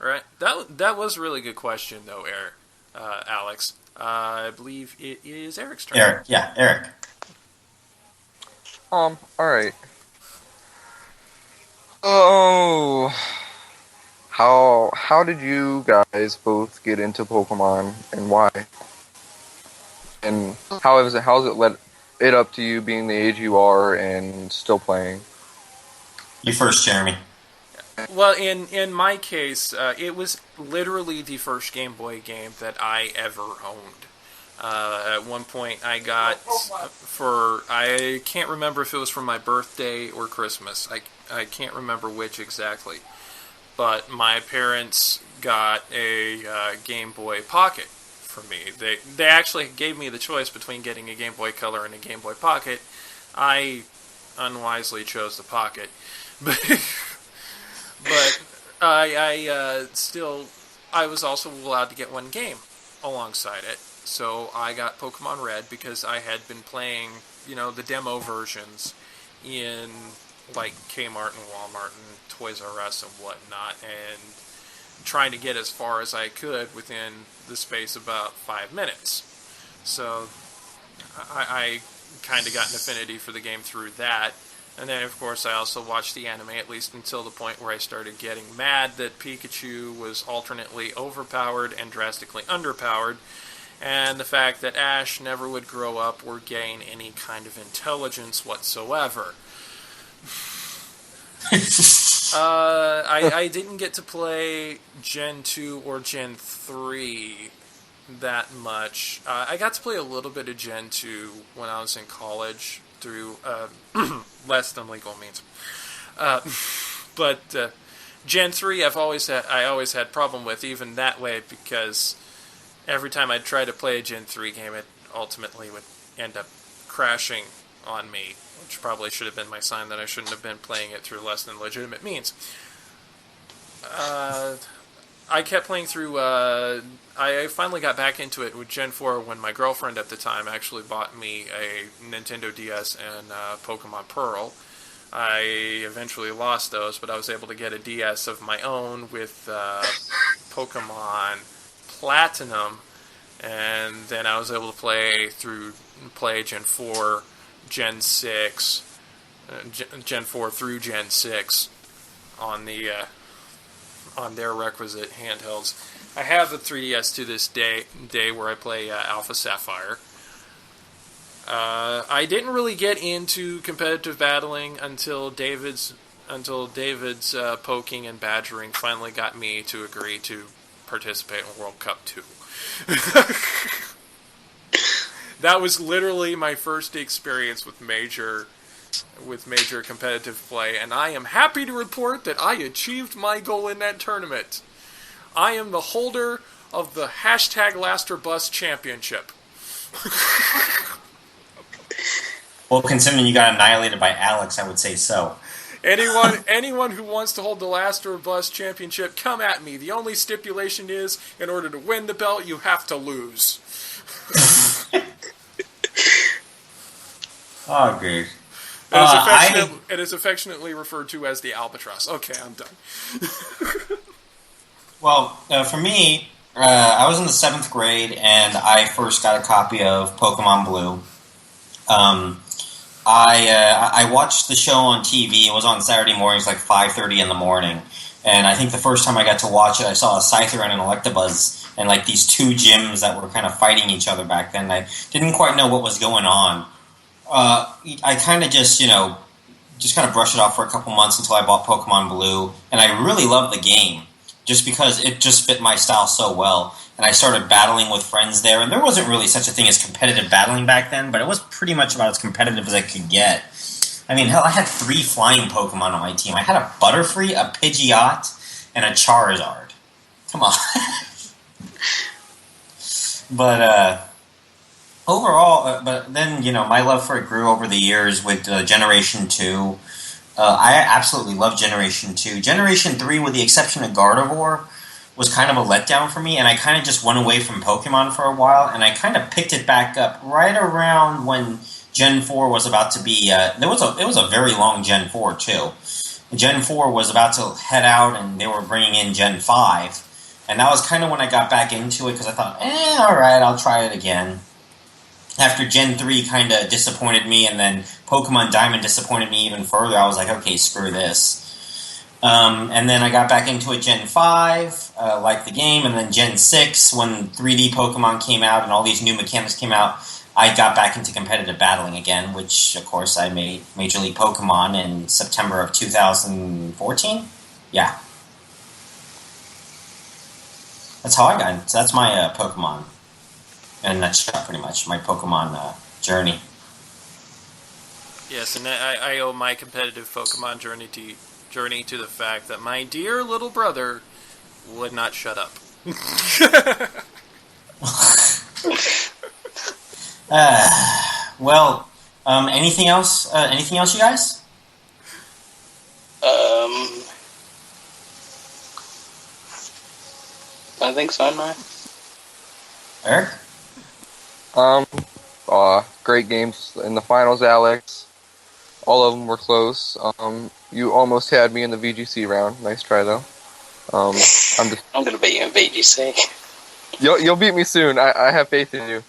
All right. That was a really good question, though, Eric. Alex. I believe it is Eric's turn. Eric, yeah, Eric. Alright. Oh, how did you guys both get into Pokemon and why? And how's it led it up to you being the age you are and still playing? You first, Jeremy. Well, in my case, it was literally the first Game Boy game that I ever owned. At one point, I got I can't remember if it was for my birthday or Christmas. I can't remember which exactly. But my parents got a Game Boy Pocket for me. They actually gave me the choice between getting a Game Boy Color and a Game Boy Pocket. I unwisely chose the Pocket, but I was also allowed to get one game alongside it. So I got Pokemon Red because I had been playing, the demo versions in like Kmart and Walmart and Toys R Us and whatnot, and trying to get as far as I could within the space of about 5 minutes. So I kind of got an affinity for the game through that. And then, of course, I also watched the anime, at least until the point where I started getting mad that Pikachu was alternately overpowered and drastically underpowered, and the fact that Ash never would grow up or gain any kind of intelligence whatsoever. I didn't get to play Gen 2 or Gen 3 that much. I got to play a little bit of Gen 2 when I was in college through less than legal means. But Gen 3 I always had problem with, even that way, because every time I'd try to play a Gen 3 game, it ultimately would end up crashing on me, which probably should have been my sign that I shouldn't have been playing it through less than legitimate means. I kept playing through... I finally got back into it with Gen 4 when my girlfriend at the time actually bought me a Nintendo DS and Pokemon Pearl. I eventually lost those, but I was able to get a DS of my own with Pokemon Platinum, and then I was able to play Gen 4, Gen 6, Gen 4 through Gen 6 on their requisite handhelds. I have a 3DS to this day where I play Alpha Sapphire. I didn't really get into competitive battling until David's poking and badgering finally got me to agree to participate in World Cup 2. That was literally my first experience with major competitive play, and I am happy to report that I achieved my goal in that tournament. I am the holder of the #LasterBus Championship. Well, considering you got annihilated by Alex, I would say so. Anyone who wants to hold the LasterBus Championship, come at me. The only stipulation is, in order to win the belt, you have to lose. Oh, good. It is affectionately referred to as the Albatross. Okay, I'm done. Well, for me, I was in the 7th grade, and I first got a copy of Pokemon Blue. I watched the show on TV. It was on Saturday mornings, like 5:30 in the morning. And I think the first time I got to watch it, I saw a Scyther and an Electabuzz, and like these two gyms that were kind of fighting each other back then. I didn't quite know what was going on. I kind of just kind of brushed it off for a couple months until I bought Pokemon Blue, and I really loved the game just because it just fit my style so well. And I started battling with friends there, and there wasn't really such a thing as competitive battling back then, but it was pretty much about as competitive as I could get. I mean, hell, I had 3 flying Pokemon on my team. I had a Butterfree, a Pidgeot, and a Charizard. Come on. But, overall, but then, my love for it grew over the years with Generation 2. I absolutely love Generation 2. Generation 3, with the exception of Gardevoir, was kind of a letdown for me, and I kind of just went away from Pokemon for a while, and I kind of picked it back up right around when Gen 4 was about to be... it was a very long Gen 4, too. Gen 4 was about to head out, and they were bringing in Gen 5. And that was kind of when I got back into it, because I thought, alright, I'll try it again. After Gen 3 kind of disappointed me, and then Pokemon Diamond disappointed me even further, I was like, okay, screw this. And then I got back into it Gen 5, liked the game, and then Gen 6, when 3D Pokemon came out and all these new mechanics came out, I got back into competitive battling again, which, of course, I made Major League Pokemon in September of 2014? Yeah. That's how I got into it. So that's my Pokemon, in a nutshell, pretty much, my Pokemon journey. Yes, and I owe my competitive Pokemon journey to the fact that my dear little brother would not shut up. Well, anything else? Anything else, you guys? I think so, no. Eric? Great games in the finals, Alex. All of them were close. You almost had me in the VGC round. Nice try, though. I'm gonna beat you in VGC. You'll beat me soon. I have faith in you.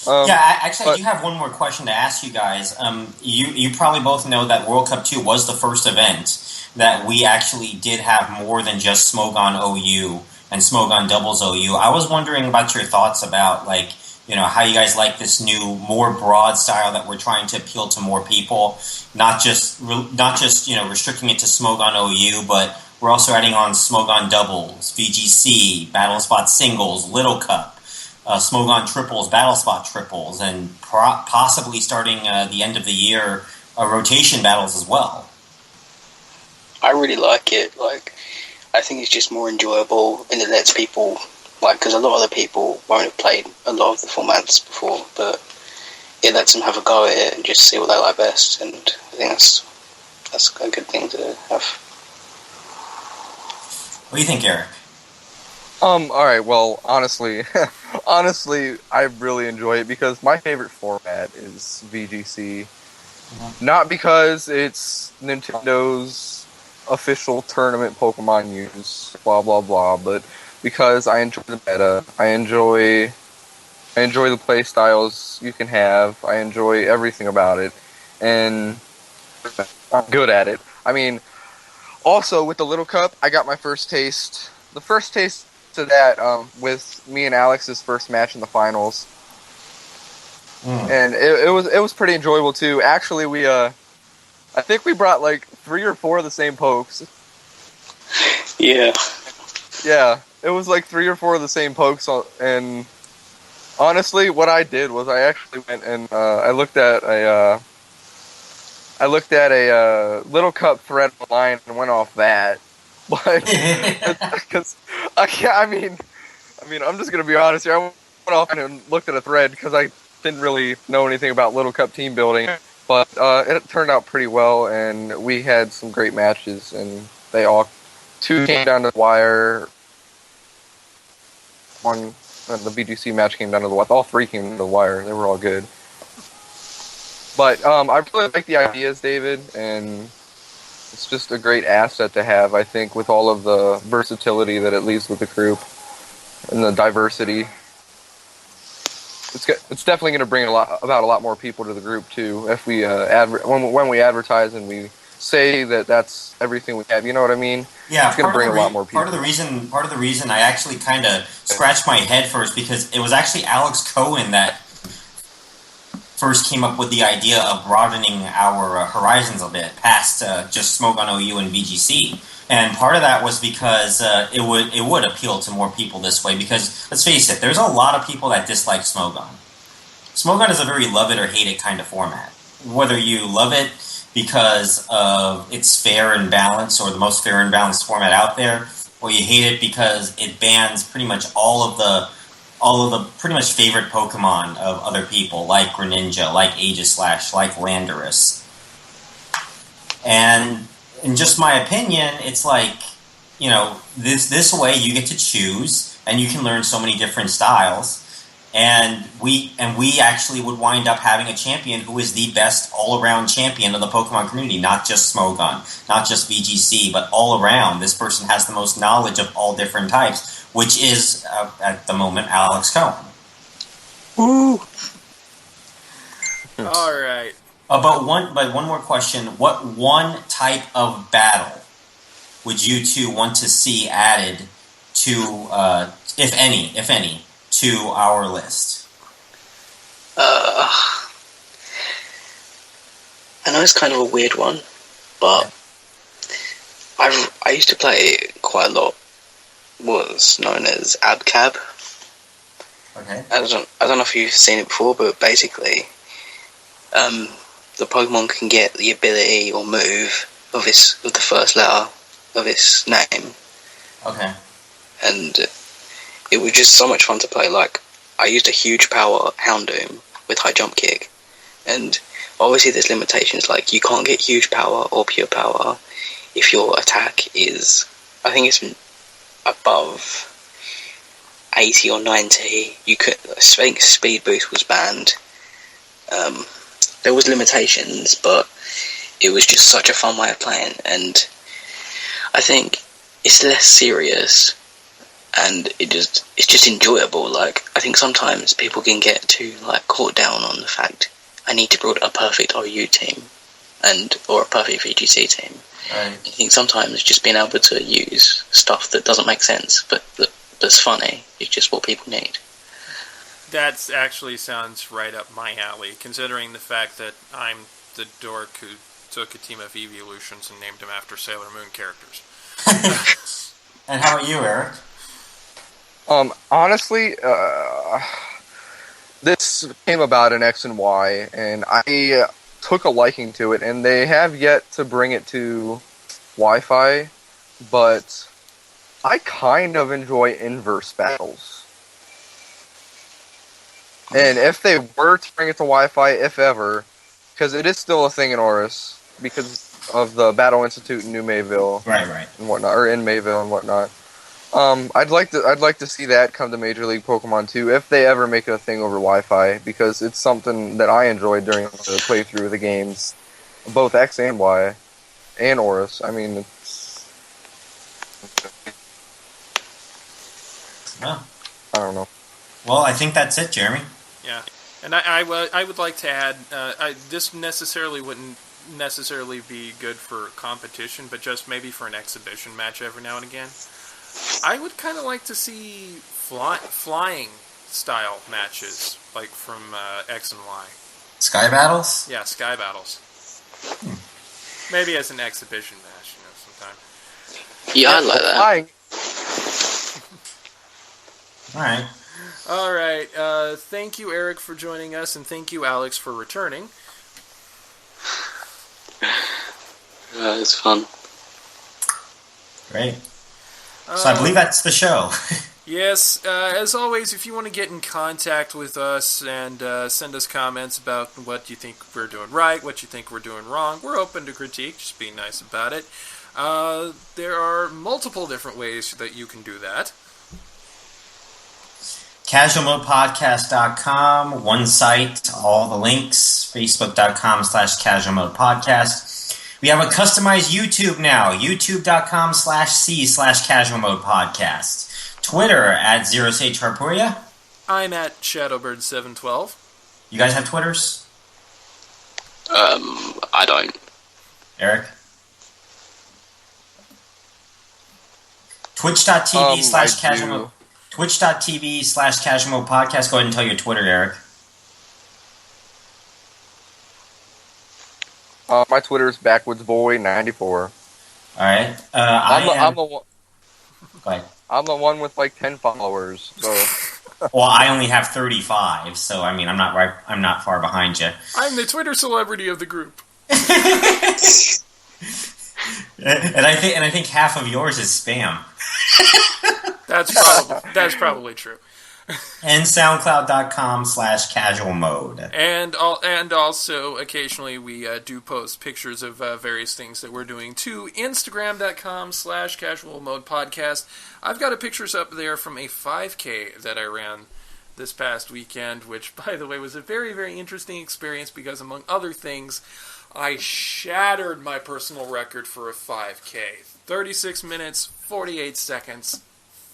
I do have one more question to ask you guys. You probably both know that World Cup 2 was the first event that we actually did have more than just Smogon OU and Smogon Doubles OU. I was wondering about your thoughts about, like, you know, how you guys like this new, more broad style that we're trying to appeal to more people, not just restricting it to Smogon OU, but we're also adding on Smogon Doubles, VGC, Battle Spot Singles, Little Cup, Smogon Triples, Battle Spot Triples, and possibly starting the end of the year, rotation battles as well. I really like it. Like, I think it's just more enjoyable, and it lets people, like, because a lot of other people won't have played a lot of the formats before, but it lets them have a go at it and just see what they like best, and I think that's a good thing to have. What do you think, Eric? Alright, well, honestly, I really enjoy it because my favorite format is VGC. Mm-hmm. Not because it's Nintendo's official tournament Pokemon use, blah blah blah, but because I enjoy the meta, I enjoy the play styles you can have, I enjoy everything about it, and I'm good at it. I mean, also with the Little Cup, I got my first taste. The first taste to that with me and Alex's first match in the finals, and it was pretty enjoyable too. Actually, I think we brought like 3 or 4 of the same pokes. Yeah, it was like 3 or 4 of the same pokes, and honestly, what I did was I actually went and I looked at a Little Cup thread online and went off that. But because I mean, I'm just gonna be honest here. I went off and looked at a thread because I didn't really know anything about Little Cup team building, but it turned out pretty well, and we had some great matches, and they all 2 came down to the wire. One, the VGC match came down to the wire. All 3 came to the wire. They were all good. But I really like the ideas, David, and it's just a great asset to have, I think, with all of the versatility that it leaves with the group and the diversity. It's definitely going to bring about a lot more people to the group too if we when we advertise and we say that that's everything we have. You know what I mean? Yeah, it's going to bring a lot more people. Part of the reason I actually kind of scratched my head first, because it was actually Alex Cohen that first came up with the idea of broadening our horizons a bit past just Smogon OU and VGC. And part of that was because it would appeal to more people this way, because, let's face it, there's a lot of people that dislike Smogon. Smogon is a very love it or hate it kind of format. Whether you love it because of its fair and balanced, or the most fair and balanced format out there, or you hate it because it bans pretty much all of the pretty much favorite Pokemon of other people, like Greninja, like Aegislash, like Landorus. And in just my opinion, it's like, you know, this way you get to choose, and you can learn so many different styles. And we actually would wind up having a champion who is the best all-around champion of the Pokemon community, not just Smogon, not just VGC, but all around. This person has the most knowledge of all different types, which is, at the moment, Alex Cohen. Woo! All right. But one more question. What one type of battle would you two want to see added to, if any, to our list? I know it's kind of a weird one, but I used to play it quite a lot. Was known as Abcab. Okay. I don't know if you've seen it before, but basically, the Pokemon can get the ability or move of the first letter of its name. Okay. And it was just so much fun to play. Like, I used a huge power Houndoom with high jump kick, and obviously there's limitations, like you can't get huge power or pure power if your attack is, I think it's above 80 or 90. I think speed boost was banned. There was limitations, but it was just such a fun way of playing, and I think it's less serious, and it's just enjoyable. Like, I think sometimes people can get too caught down on the fact I need to build a perfect RU team or a perfect VGC team. Right. I think sometimes just being able to use stuff that doesn't make sense but that's funny is just what people need. That actually sounds right up my alley, considering the fact that I'm the dork who took a team of Evolutions and named them after Sailor Moon characters. And how about you, Eric? Honestly, this came about in X and Y, and I took a liking to it, and they have yet to bring it to Wi-Fi, but I kind of enjoy inverse battles. And if they were to bring it to Wi-Fi, if ever, because it is still a thing in Oris, because of the Battle Institute in New Mayville, Right. and whatnot, or in Mayville and whatnot. I'd like to see that come to Major League Pokemon 2 if they ever make it a thing over Wi-Fi, because it's something that I enjoyed during the playthrough of the games, both X and Y, and Oris. I mean, Well, I don't know. well, I think that's it, Jeremy. Yeah, and I would like to add, this necessarily wouldn't necessarily be good for competition, but just maybe for an exhibition match every now and again. I would kind of like to see flying style matches, like from X and Y. Sky battles? Yeah, sky battles. Maybe as an exhibition match, sometime. Yeah, I'd like that. Alright. All right. Thank you, Eric, for joining us, and thank you, Alex, for returning. It's fun. Great. So I believe that's the show. Yes, as always, if you want to get in contact with us and send us comments about what you think we're doing right, what you think we're doing wrong, we're open to critique. Just be nice about it. There are multiple different ways that you can do that. CasualModePodcast.com, one site, all the links, Facebook.com/CasualModePodcast. We have a customized YouTube now, YouTube.com/C/CasualModePodcast. Twitter @ZeroSageHarpuria. I'm at Shadowbird712. You guys have Twitters? I don't. Eric? Twitch.tv/CasualMode. Twitch.tv/CasualModePodcast. Go ahead and tell your Twitter, Eric. My Twitter's BackwoodsBoy94. Alright. I'm the one. Go ahead. I'm the one with 10 followers. So. Well, I only have 35, so I mean, I'm not far behind you. I'm the Twitter celebrity of the group. And I think half of yours is spam. That's probably true. And SoundCloud.com/CasualMode. And also occasionally we do post pictures of various things that we're doing to Instagram.com/CasualModePodcast. I've got pictures up there from a 5K that I ran this past weekend, which, by the way, was a very, very interesting experience because, among other things, I shattered my personal record for a 5K. 36 minutes, 48 seconds.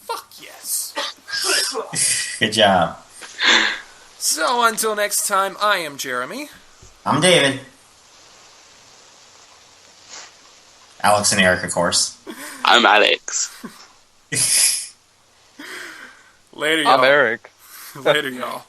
Fuck yes. Good job. So, until next time, I am Jeremy. I'm David. Alex and Eric, of course. I'm Alex. Later, y'all. I'm Eric. Later, y'all.